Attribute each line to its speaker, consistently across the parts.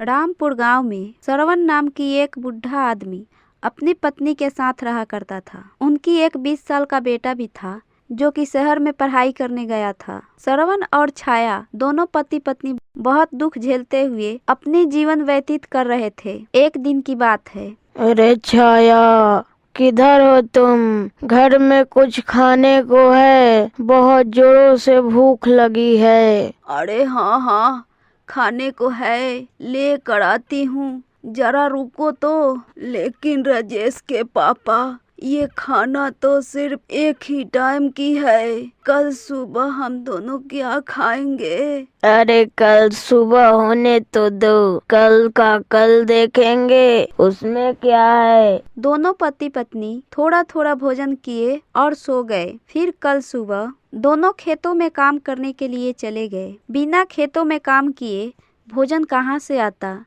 Speaker 1: रामपुर गांव में श्रवण नाम की एक बुढ़ा आदमी अपनी पत्नी के साथ रहा करता था। उनकी एक 20 साल का बेटा भी था जो कि शहर में पढ़ाई करने गया था। श्रवण और छाया दोनों पति पत्नी बहुत दुख झेलते हुए अपनी जीवन व्यतीत कर रहे थे। एक दिन की बात है।
Speaker 2: अरे छाया, किधर हो तुम? घर में कुछ खाने को है? बहुत जोरों से भूख लगी है।
Speaker 1: अरे हाँ, खाने को है, लेकर आती हूँ, जरा रुको तो। लेकिन राजेश के पापा, ये खाना तो सिर्फ एक ही टाइम की है, कल सुबह हम दोनों क्या खाएंगे?
Speaker 2: अरे कल सुबह होने तो दो, कल का कल देखेंगे, उसमें क्या है।
Speaker 1: दोनों पति पत्नी थोड़ा थोड़ा भोजन किए और सो गए। फिर कल सुबह दोनों खेतों में काम करने के लिए चले गए। बिना खेतों में काम किए भोजन कहाँ से आता।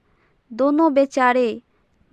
Speaker 1: दोनों बेचारे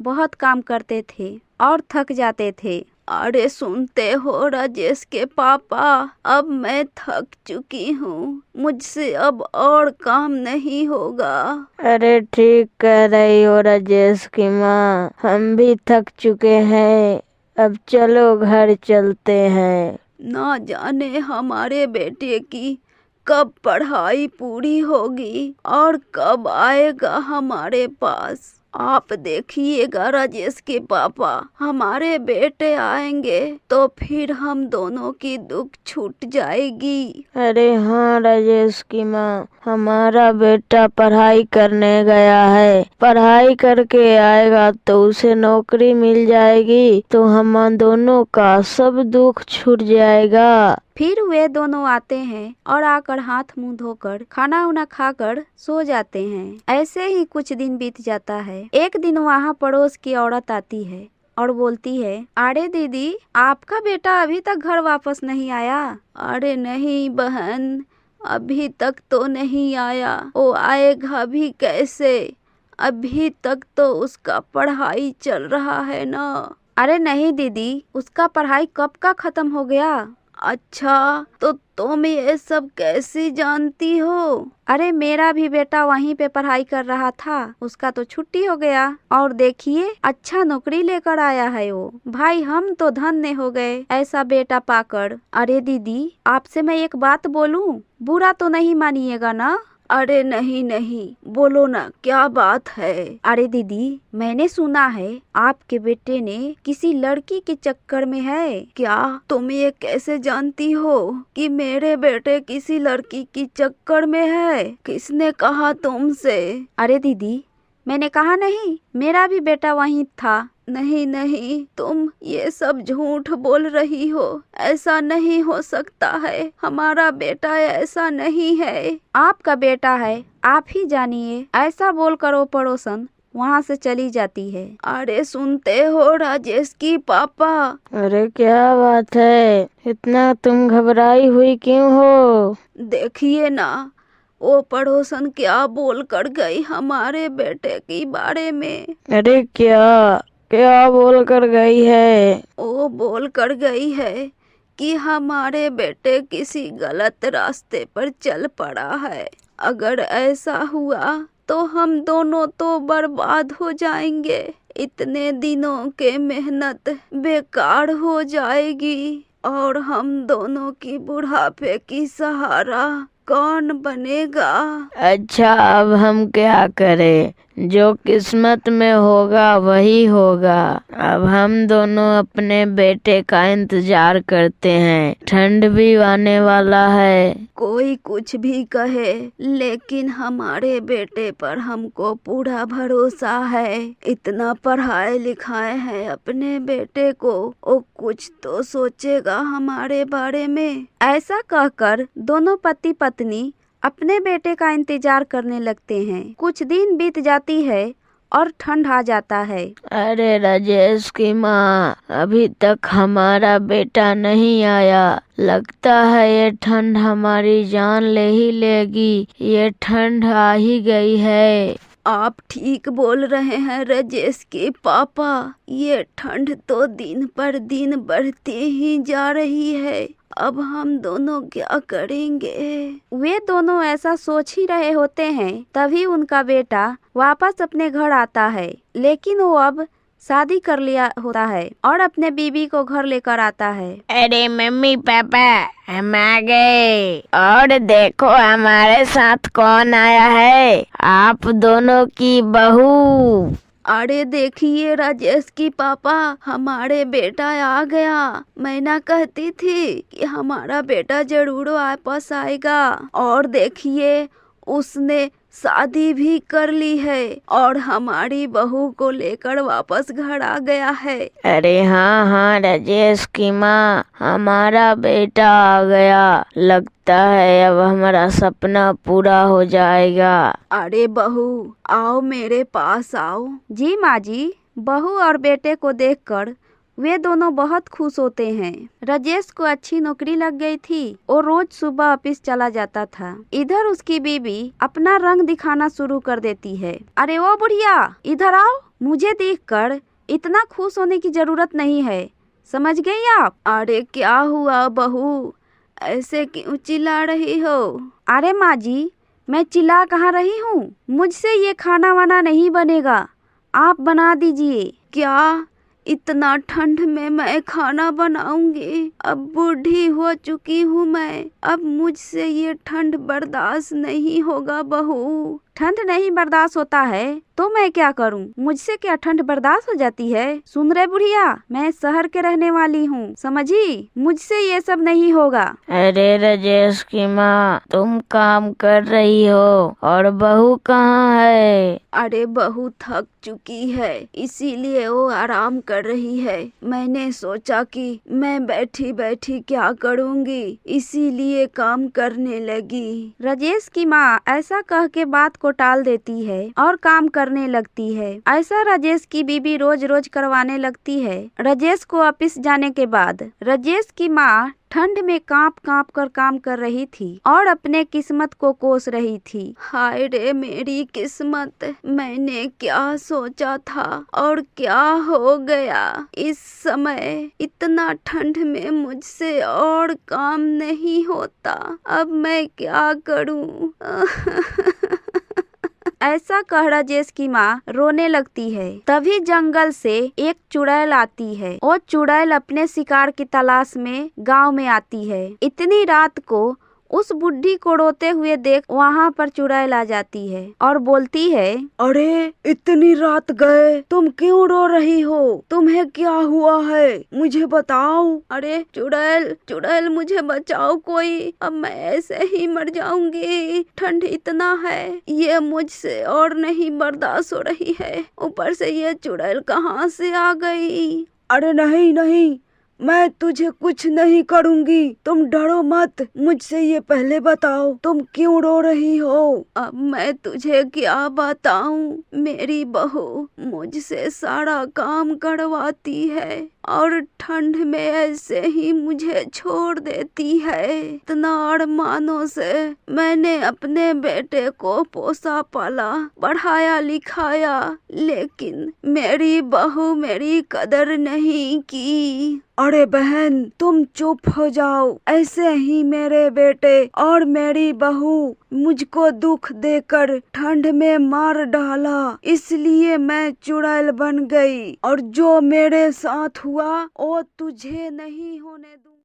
Speaker 1: बहुत काम करते थे और थक जाते थे। अरे सुनते हो राजेश के पापा, अब मैं थक चुकी हूँ, मुझसे अब और काम नहीं होगा।
Speaker 2: अरे ठीक कह रही हो राजेश की माँ, हम भी थक चुके हैं, अब चलो घर चलते हैं।
Speaker 1: ना जाने हमारे बेटे की कब पढ़ाई पूरी होगी और कब आएगा हमारे पास। आप देखिएगा राजेश के पापा, हमारे बेटे आएंगे तो फिर हम दोनों की दुख छूट जाएगी।
Speaker 2: अरे हाँ राजेश की माँ, हमारा बेटा पढ़ाई करने गया है, पढ़ाई करके आएगा तो उसे नौकरी मिल जाएगी, तो हम दोनों का सब दुख छूट जाएगा।
Speaker 1: फिर वे दोनों आते हैं और आकर हाथ मुंह धोकर खाना उना खाकर सो जाते हैं। ऐसे ही कुछ दिन बीत जाता है। एक दिन वहाँ पड़ोस की औरत आती है और बोलती है, अरे दीदी, आपका बेटा अभी तक घर वापस नहीं आया? अरे नहीं बहन, अभी तक तो नहीं आया। वो आएगा भी कैसे, अभी तक तो उसका पढ़ाई चल रहा है ना। अरे नहीं दीदी, उसका पढ़ाई कब का खत्म हो गया। अच्छा, तो तुम ये सब कैसे जानती हो? अरे मेरा भी बेटा वहीं पे पढ़ाई कर रहा था, उसका तो छुट्टी हो गया और देखिए अच्छा नौकरी लेकर आया है वो। भाई हम तो धन्य हो गए ऐसा बेटा पाकर। अरे दीदी, आपसे मैं एक बात बोलूं, बुरा तो नहीं मानिएगा ना? अरे नहीं, बोलो ना, क्या बात है? अरे दीदी, मैंने सुना है आपके बेटे ने किसी लड़की के चक्कर में है। क्या? तुम ये कैसे जानती हो कि मेरे बेटे किसी लड़की की चक्कर में है? किसने कहा तुमसे? अरे दीदी, मैंने कहा नहीं, मेरा भी बेटा वहीं था। नहीं, तुम ये सब झूठ बोल रही हो, ऐसा नहीं हो सकता है, हमारा बेटा ऐसा नहीं है। आपका बेटा है, आप ही जानिए। ऐसा बोलकर वो पड़ोसन वहाँ से चली जाती है। अरे सुनते हो राजेश की पापा?
Speaker 2: अरे क्या बात है, इतना तुम घबराई हुई क्यों हो?
Speaker 1: देखिए ना, वो पड़ोसन क्या बोल कर गई हमारे बेटे के बारे में।
Speaker 2: अरे क्या बोल कर गई है?
Speaker 1: वो बोल कर गई है कि हमारे बेटे किसी गलत रास्ते पर चल पड़ा है। अगर ऐसा हुआ तो हम दोनों तो बर्बाद हो जाएंगे, इतने दिनों के मेहनत बेकार हो जाएगी और हम दोनों की बुढ़ापे की सहारा कौन बनेगा?
Speaker 2: अच्छा, अब हम क्या करें, जो किस्मत में होगा वही होगा। अब हम दोनों अपने बेटे का इंतजार करते हैं, ठंड भी आने वाला है।
Speaker 1: कोई कुछ भी कहे, लेकिन हमारे बेटे पर हमको पूरा भरोसा है। इतना पढ़ाए लिखाए हैं अपने बेटे को, वो कुछ तो सोचेगा हमारे बारे में। ऐसा कहकर दोनों पति पत्नी अपने बेटे का इंतजार करने लगते हैं। कुछ दिन बीत जाती है और ठंड आ जाता है।
Speaker 2: अरे राजेश की माँ, अभी तक हमारा बेटा नहीं आया, लगता है ये ठंड हमारी जान ले ही लेगी। ये ठंड आ ही गई है।
Speaker 1: आप ठीक बोल रहे हैं राजेश के पापा, ये ठंड तो दिन पर दिन बढ़ती ही जा रही है। अब हम दोनों क्या करेंगे। वे दोनों ऐसा सोच ही रहे होते हैं, तभी उनका बेटा वापस अपने घर आता है। लेकिन वो अब शादी कर लिया होता है और अपने बीबी को घर लेकर आता है।
Speaker 2: अरे मम्मी पापा, हम आ गए और देखो हमारे साथ कौन आया है, आप दोनों की बहू।
Speaker 1: अरे देखिए राजेश की पापा, हमारे बेटा आ गया। मैं ना कहती थी कि हमारा बेटा जरूर वापस आएगा। और देखिए उसने शादी भी कर ली है और हमारी बहू को लेकर वापस घर आ गया है।
Speaker 2: अरे हाँ हाँ राजेश की माँ, हमारा बेटा आ गया। लगता है अब हमारा सपना पूरा हो जाएगा।
Speaker 1: अरे बहू आओ, मेरे पास आओ। जी माँ जी। बहू और बेटे को देखकर वे दोनों बहुत खुश होते हैं। राजेश को अच्छी नौकरी लग गई थी और रोज सुबह ऑफिस चला जाता था। इधर उसकी बीबी अपना रंग दिखाना शुरू कर देती है। अरे ओ बुढ़िया, इधर आओ। मुझे देखकर इतना खुश होने की जरूरत नहीं है, समझ गई आप। अरे क्या हुआ बहू, ऐसे क्यों चिल्ला रही हो। अरे माँ जी, मैं चिल्ला कहाँ रही हूँ, मुझसे ये खाना वाना नहीं बनेगा, आप बना दीजिए। क्या इतना ठंड में मैं खाना बनाऊंगी। अब बूढ़ी हो चुकी हूँ मैं, अब मुझसे ये ठंड बर्दाश्त नहीं होगा बहू। ठंड नहीं बर्दाश्त होता है तो मैं क्या करूं, मुझसे क्या ठंड बर्दाश्त हो जाती है। सुन रहे बुढ़िया, मैं शहर के रहने वाली हूँ, समझी, मुझसे ये सब नहीं होगा।
Speaker 2: अरे राजेश की माँ, तुम काम कर रही हो और बहू कहाँ है।
Speaker 1: अरे बहू थक चुकी है, इसीलिए वो आराम कर रही है। मैंने सोचा कि मैं बैठी बैठी क्या करूँगी, इसीलिए काम करने लगी। राजेश की माँ ऐसा कह के बात को टाल देती है और काम करने लगती है। ऐसा राजेश की बीबी रोज रोज करवाने लगती है। राजेश को ऑफिस जाने के बाद राजेश की माँ ठंड में कांप कांप कर काम कर रही थी और अपने किस्मत को कोस रही थी। हाय रे मेरी किस्मत, मैंने क्या सोचा था और क्या हो गया। इस समय इतना ठंड में मुझसे और काम नहीं होता, अब मैं क्या करूं। ऐसा कह राजेश की माँ रोने लगती है। तभी जंगल से एक चुड़ैल आती है। वो चुड़ैल अपने शिकार की तलाश में गांव में आती है। इतनी रात को उस बुढ़ी को रोते हुए देख वहाँ पर चुड़ैल आ जाती है और बोलती है, अरे इतनी रात गए, तुम क्यों रो रही हो, तुम्हें क्या हुआ है, मुझे बताओ। अरे चुड़ैल चुड़ैल मुझे बचाओ कोई, अब मैं ऐसे ही मर जाऊंगी। ठंड इतना है, ये मुझसे और नहीं बर्दाश्त हो रही है, ऊपर से ये चुड़ैल कहाँ से आ गई। अरे नहीं नहीं, मैं तुझे कुछ नहीं करूंगी, तुम डरो मत। मुझसे ये पहले बताओ, तुम क्यों रो रही हो। अब मैं तुझे क्या बताऊं, मेरी बहू मुझसे सारा काम करवाती है और ठंड में ऐसे ही मुझे छोड़ देती है। इतना अरमानों से मैंने अपने बेटे को पोसा पाला, पढ़ाया लिखाया, लेकिन मेरी बहू मेरी कदर नहीं की। अरे बहन तुम चुप हो जाओ, ऐसे ही मेरे बेटे और मेरी बहू मुझको दुख देकर ठंड में मार डाला, इसलिए मैं चुड़ैल बन गई और जो मेरे साथ हुआ वो तुझे नहीं होने दूंगी।